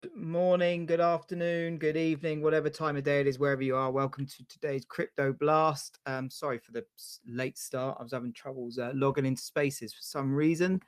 Good morning, good afternoon, good evening, whatever time of day it is, wherever you are. Welcome to today's Crypto Blast. Sorry for the late start. I was having troubles logging into Spaces for some reason.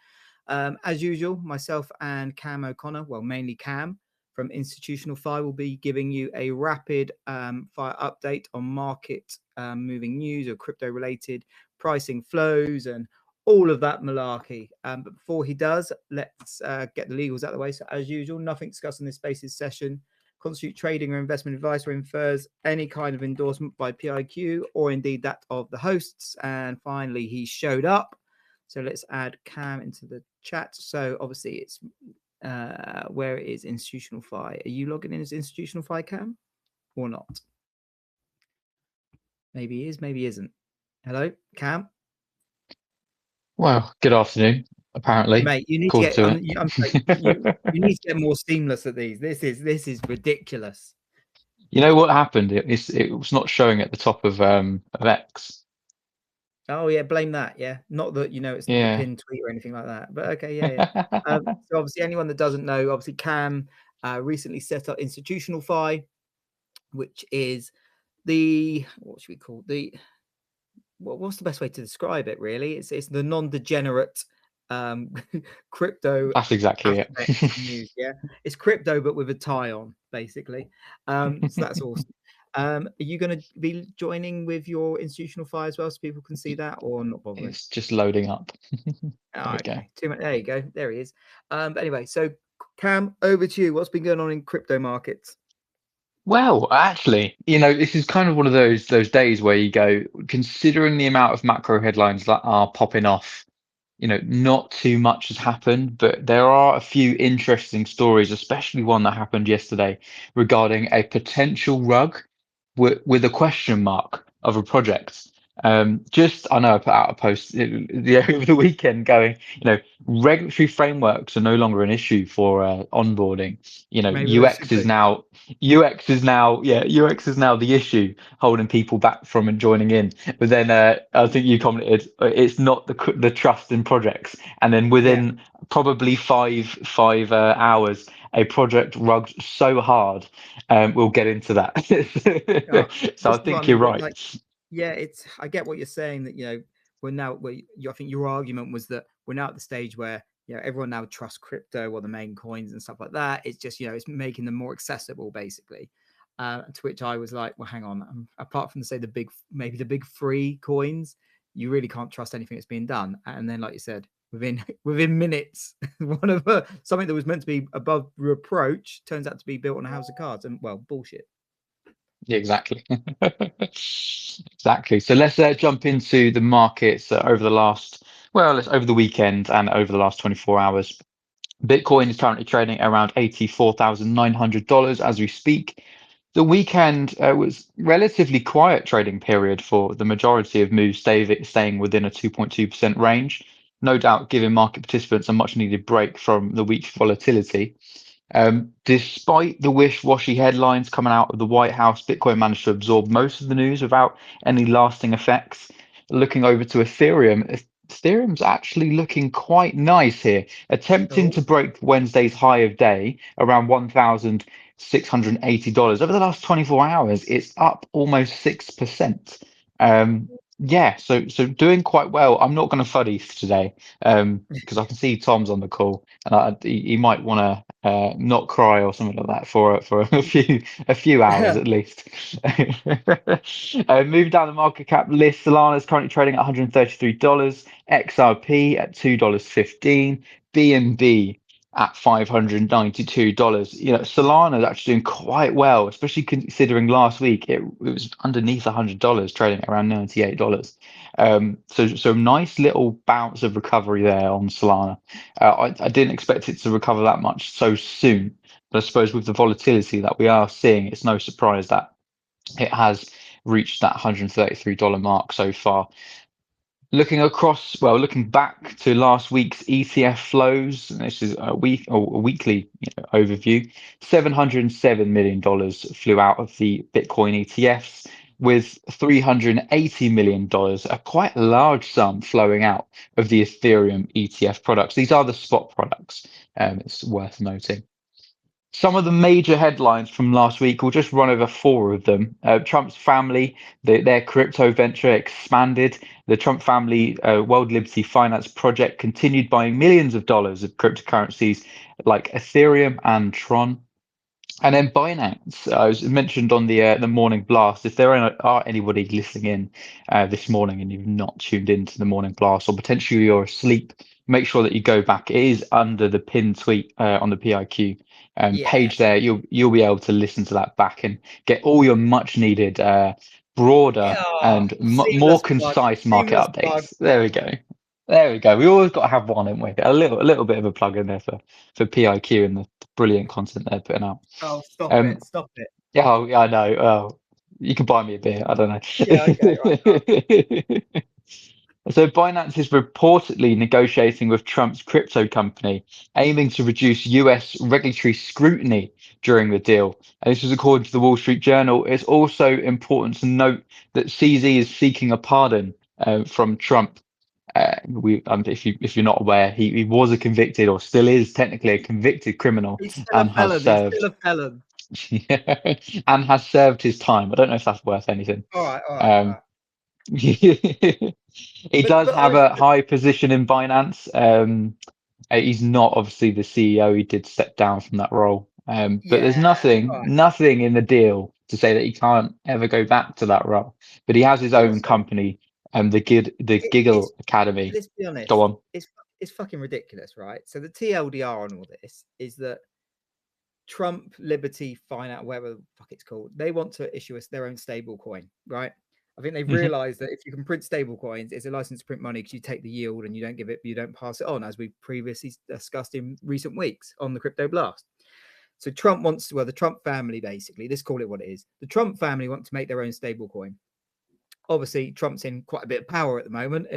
As usual, myself and Cam O'Connor, well, mainly Cam from Institutional Fi, will be giving you a rapid fire update on market moving news or crypto related pricing flows and all of that malarkey. But before he does, let's get the legals out of the way. So, as usual, nothing discussed in this Spaces session constitute trading or investment advice or infers any kind of endorsement by PIQ or indeed that of the hosts. And finally, he showed up. So let's add Cam into the chat. So obviously it's where it is Institutional Fi. Are you logging in as Institutional Fi, Cam, or not? Maybe he is, maybe he isn't. Hello, Cam. Well, good afternoon. Apparently, Mate, you need to quarter get. to I'm sorry, you it. need to get more seamless at these. This is ridiculous. You know what happened? It was not showing at the top of X. Oh yeah, blame that. Yeah, not that it's the Yeah. pinned tweet or anything like that. But okay, yeah. So obviously, anyone that doesn't know, obviously Cam recently set up Institutional Fi, which is the what should we call what's the best way to describe it? Really, it's the non-degenerate um crypto That's exactly it. aspect of news. Yeah, it's crypto but with a tie on, basically. So that's awesome. Are you going to be joining with your Institutional Fi as well, so people can see that, or not bothering? It's just loading up. There Oh, we go. okay, too much. There you go. There he is. But anyway, so Cam, over to you. What's been going on in crypto markets? Well, actually, this is kind of one of those days where you go, considering the amount of macro headlines that are popping off, not too much has happened, but there are a few interesting stories, especially one that happened yesterday regarding a potential rug with a question mark of a project. I know I put out a post over the weekend going, regulatory frameworks are no longer an issue for onboarding. Maybe they should be. UX is now the issue holding people back from joining in. But then I think you commented it's not the trust in projects, and then Yeah. within probably five hours, a project rugged so hard. We'll get into that. Oh, So this I is what I think you're mean. right. Like, yeah, I get what you're saying that we're now I think your argument was that we're now at the stage where everyone now trusts crypto or the main coins and stuff like that. It's just it's making them more accessible, basically. To which I was like, well, hang on. Apart from maybe the big free coins, you really can't trust anything that's being done. And then, like you said, within minutes, something that was meant to be above reproach turns out to be built on a house of cards, and well, bullshit. Yeah, exactly. Exactly. So let's jump into the markets over the weekend and over the last 24 hours. Bitcoin is currently trading around $84,900 as we speak. The weekend was relatively quiet trading period for the majority of moves staying within a 2.2% range. No doubt giving market participants a much needed break from the week's volatility. Despite the wish-washy headlines coming out of the White House, Bitcoin managed to absorb most of the news without any lasting effects. Looking over to Ethereum, Ethereum's actually looking quite nice here, attempting Oh, to break Wednesday's high of day around $1,680. Over the last 24 hours, it's up almost 6%. Yeah, so doing quite well. I'm not going to FUD ETH today, because I can see Tom's on the call, and he might want to not cry or something like that for a few hours at least. Moving down the market cap list, Solana is currently trading at $133, XRP at $2.15, BNB at $592. Solana is actually doing quite well, especially considering last week it was underneath $100, trading at around $98. So nice little bounce of recovery there on Solana. I didn't expect it to recover that much so soon, but I suppose with the volatility that we are seeing, it's no surprise that it has reached that $133 mark so far. Looking back to last week's ETF flows, and this is a weekly overview. $707 million flew out of the Bitcoin ETFs, with $380 million, a quite large sum flowing out of the Ethereum ETF products. These are the spot products. It's worth noting. Some of the major headlines from last week, we'll just run over four of them. Trump's family, their crypto venture expanded. The Trump family World Liberty Finance Project continued buying millions of dollars of cryptocurrencies like Ethereum and Tron. And then Binance, I was mentioned on the morning blast. If there are anybody listening in this morning and you've not tuned into the morning blast, or potentially you're asleep, make sure that you go back. It is under the pinned tweet on the PIQ Yeah. page there. You'll be able to listen to that back and get all your much needed, broader Yeah. and more Seamless plug. concise market Seamless plug. updates. There we go. There we go. We always got to have one, haven't we? A little bit of a plug in there for PIQ and the brilliant content they're putting out. Oh, stop Um, it. Stop it. yeah, I know. Oh, you can buy me a beer. I don't Yeah, okay, right. Go on. know. So Binance is reportedly negotiating with Trump's crypto company, aiming to reduce US regulatory scrutiny during the deal. And this is according to the Wall Street Journal. It's also important to note that CZ is seeking a pardon from Trump. If you're not aware, he was a convicted, or still is technically a convicted criminal, He's still a and has felon. He's served still a felon. and has served his time. I don't know if that's worth anything. All right, all right, all Um, right. he does But have honestly, a high position in Binance. He's not obviously the CEO. He did step down from that role. But there's yeah, nothing, all right. nothing in the deal to say that he can't ever go back to that role. But he has his own Also, company, the Giggle it's Academy. let's be Go honest, on. it's fucking ridiculous, right? So the TLDR on all this is that Trump Liberty Finance, whatever the fuck it's called, they want to issue us their own stable coin, right? I think they've Mhm. realized that if you can print stable coins, it's a license to print money because you take the yield and you don't pass it on, as we previously discussed in recent weeks on the Crypto Blast. So Trump wants to, well, the Trump family basically, let's call it what it is. The Trump family want to make their own stable coin. Obviously, Trump's in quite a bit of power at the moment.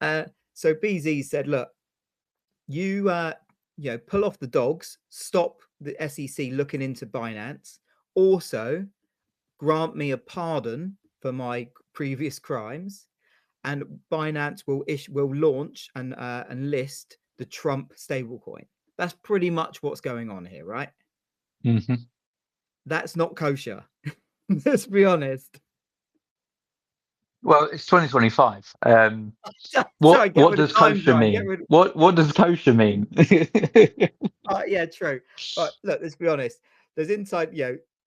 And so BZ said, look, you pull off the dogs, stop the SEC looking into Binance, also grant me a pardon for my previous crimes, and Binance will launch and list the Trump stablecoin. That's pretty much what's going on here, right? Mhm. That's not kosher. Let's be honest. Well, it's 2025. Sorry, get What rid of does time kosher zone. Get mean? rid. What does kosher mean? Yeah, true. But look, let's be honest. There's inside,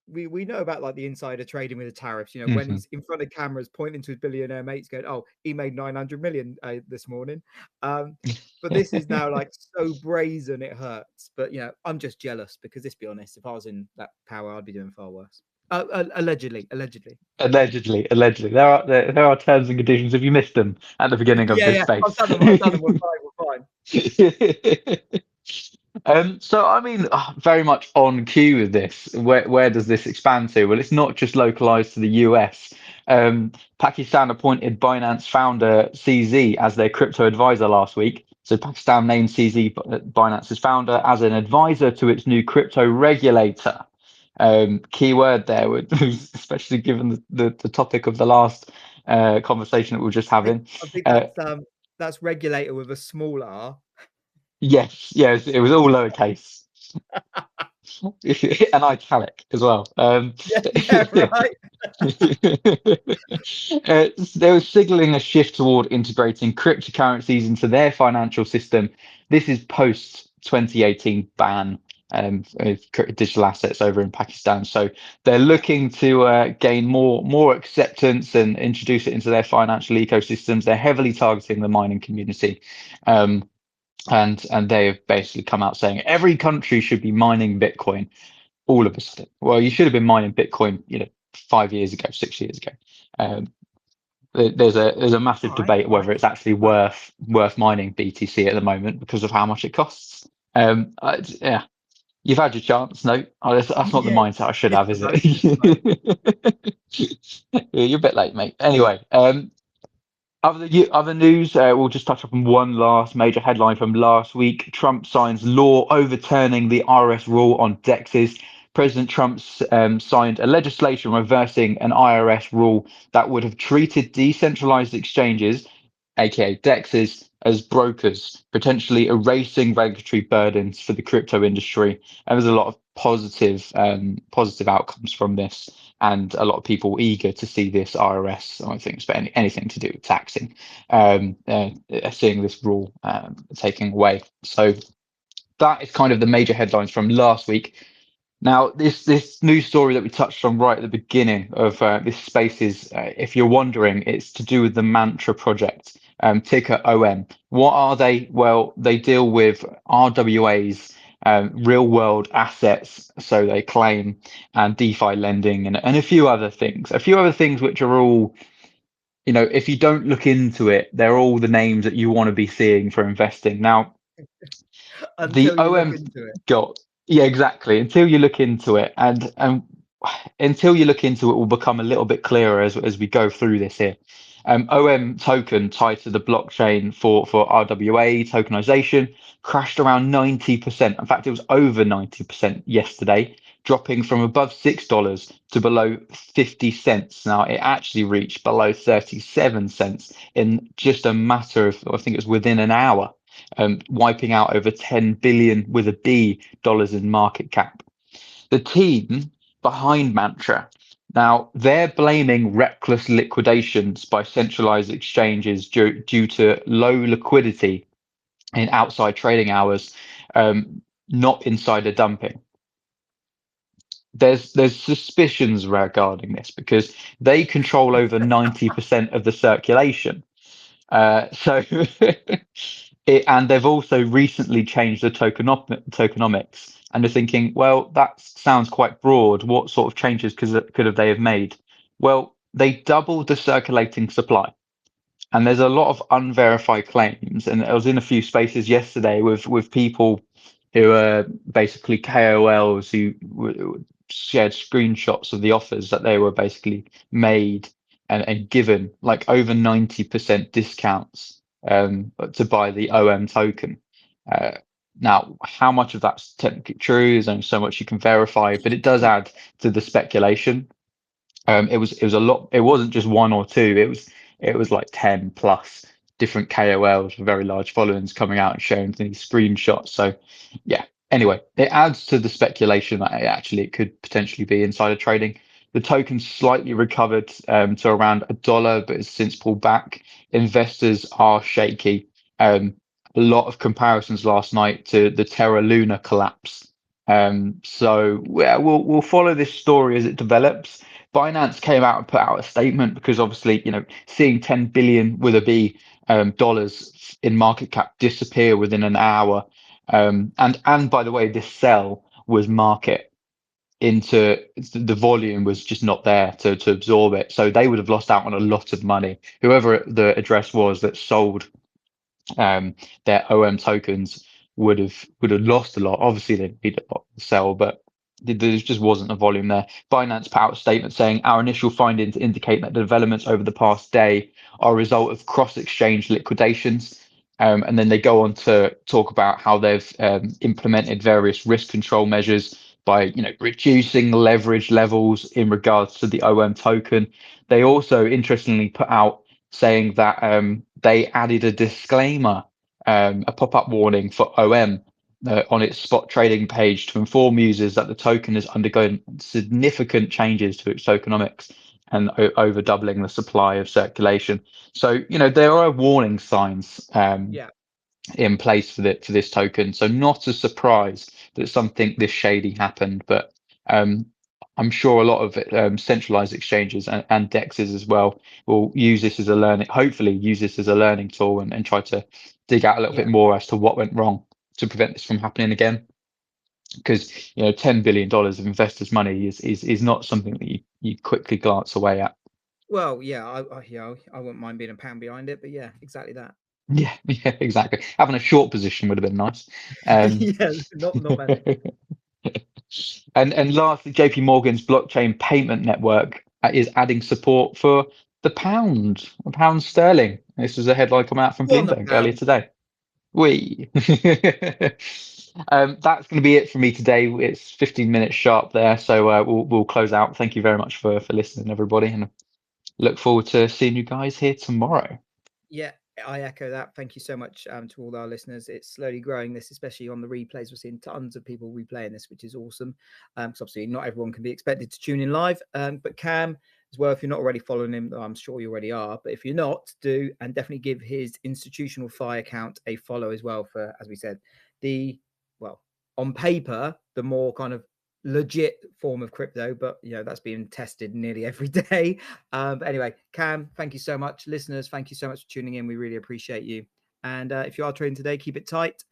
we know about like the insider trading with the tariffs. When Mhm. he's in front of cameras pointing to his billionaire mates, going, "Oh, he made 900 million this morning." But this is now like so brazen it hurts. But I'm just jealous because let's be honest, if I was in that power, I'd be doing far worse. Allegedly. Allegedly. There are terms and conditions. Have you missed them at the beginning of Yeah, this yeah. I've space? done them. I've done them. We're fine. We're fine. So I mean, very much on cue with this. Where does this expand to? Well, it's not just localized to the US. Pakistan appointed Binance founder CZ as their crypto advisor last week. So Pakistan named CZ, Binance's founder, as an advisor to its new crypto regulator. Key word there, especially given the topic of the last conversation that we were just having. I think Uh, that's regulator with a small r. yes, it was all lowercase. And italic as well. Yeah, right. They were signaling a shift toward integrating cryptocurrencies into their financial system. This is post 2018 ban of digital assets over in Pakistan. So they're looking to gain more acceptance and introduce it into their financial ecosystems. They're heavily targeting the mining community. And they have basically come out saying every country should be mining Bitcoin. All of a sudden, well, you should have been mining Bitcoin, 5 years ago, 6 years ago. Um, there's a massive All right, debate all right. whether it's actually worth mining BTC at the moment because of how much it costs. Yeah, you've had your chance. No, that's not the Yeah, mindset I should miss have, the is boat. Miss the boat. it? You're a bit late, mate. Anyway, other news, we'll just touch up on one last major headline from last week. Trump signs law overturning the IRS rule on DEXs. President Trump signed a legislation reversing an IRS rule that would have treated decentralized exchanges, aka DEXs, as brokers, potentially erasing regulatory burdens for the crypto industry. And there's a lot of positive outcomes from this, and a lot of people eager to see this IRS, I think, spend anything to do with taxing, seeing this rule taken away. So that is kind of the major headlines from last week. Now, this news story that we touched on right at the beginning of this space is, if you're wondering, it's to do with the Mantra project, ticker OM. What are they? Well, they deal with RWAs, real world assets, so they claim, and DeFi lending, and a few other things which are all, if you don't look into it, they're all the names that you want to be seeing for investing. Now, the Until you look OM into it. got, yeah, exactly. Until you look into it, and until you look into it, will become a little bit clearer as we go through this here. OM token tied to the blockchain for RWA tokenization crashed around 90%. In fact, it was over 90% yesterday, dropping from above $6 to below 50 cents. Now, it actually reached below 37 cents in just a matter of, I think it was within an hour, wiping out over 10 billion with a B dollars in market cap. The team behind Mantra, now they're blaming reckless liquidations by centralized exchanges due to low liquidity in outside trading hours, not insider dumping. There's suspicions regarding this because they control over 90% of the circulation. So and they've also recently changed the tokenomics, and they're thinking, well, that sounds quite broad. What sort of changes could have they have made? Well, they doubled the circulating supply, and there's a lot of unverified claims. And I was in a few spaces yesterday with people who are basically KOLs who shared screenshots of the offers that they were basically made and given like over 90% discounts to buy the OM token. Now, how much of that's technically true is only so much you can verify, but it does add to the speculation. It was a lot. It wasn't just one or two. It was like 10 plus different KOLs with very large followings coming out and sharing these screenshots. So, yeah. Anyway, it adds to the speculation that it could potentially be insider trading. The token slightly recovered to around $1, but has since pulled back. Investors are shaky. A lot of comparisons last night to the Terra Luna collapse. So yeah, we'll follow this story as it develops. Binance came out and put out a statement because obviously, seeing 10 billion with a B dollars in market cap disappear within an hour. And by the way, this sell was market into the volume was just not there to absorb it. So they would have lost out on a lot of money. Whoever the address was that sold their OM tokens would have lost a lot. Obviously, they need a lot to sell, but there just wasn't a volume there. Binance put out a statement saying our initial findings indicate that the developments over the past day are a result of cross-exchange liquidations. And then they go on to talk about how they've implemented various risk control measures by reducing leverage levels in regards to the OM token. They also interestingly put out saying that they added a disclaimer, a pop-up warning for OM on its spot trading page to inform users that the token has undergone significant changes to its tokenomics and over doubling the supply of circulation. So, there are warning signs in place for this token. So not a surprise that something this shady happened, but I'm sure a lot of centralized exchanges and DEXs as well will use this as a hopefully use this as a learning tool and try to dig out a little bit more as to what went wrong to prevent this from happening again. Because $10 billion of investors' money is not something that you quickly glance away at. Well, yeah, I wouldn't mind being a pound behind it, but yeah, exactly that. Yeah, exactly. Having a short position would have been nice. Yeah, not bad. And lastly, JP Morgan's blockchain payment network is adding support for the pound sterling. This was a headline come out from Go on the Bloomberg earlier pound. today. That's going to be it for me today. It's 15 minutes sharp there, so we'll close out. Thank you very much for listening, everybody, and look forward to seeing you guys here tomorrow. Yeah. I echo that. Thank you so much to all our listeners. It's slowly growing this, especially on the replays. We're seeing tons of people replaying this, which is awesome. Because obviously not everyone can be expected to tune in live. But Cam as well, if you're not already following him, I'm sure you already are. But if you're not, do, and definitely give his Institutional Fi account a follow as well. For, as we said, on paper, the more kind of legit form of crypto, but that's being tested nearly every day. But anyway, Cam, thank you so much. Listeners, thank you so much for tuning in. We really appreciate you. And if you are trading today, keep it tight.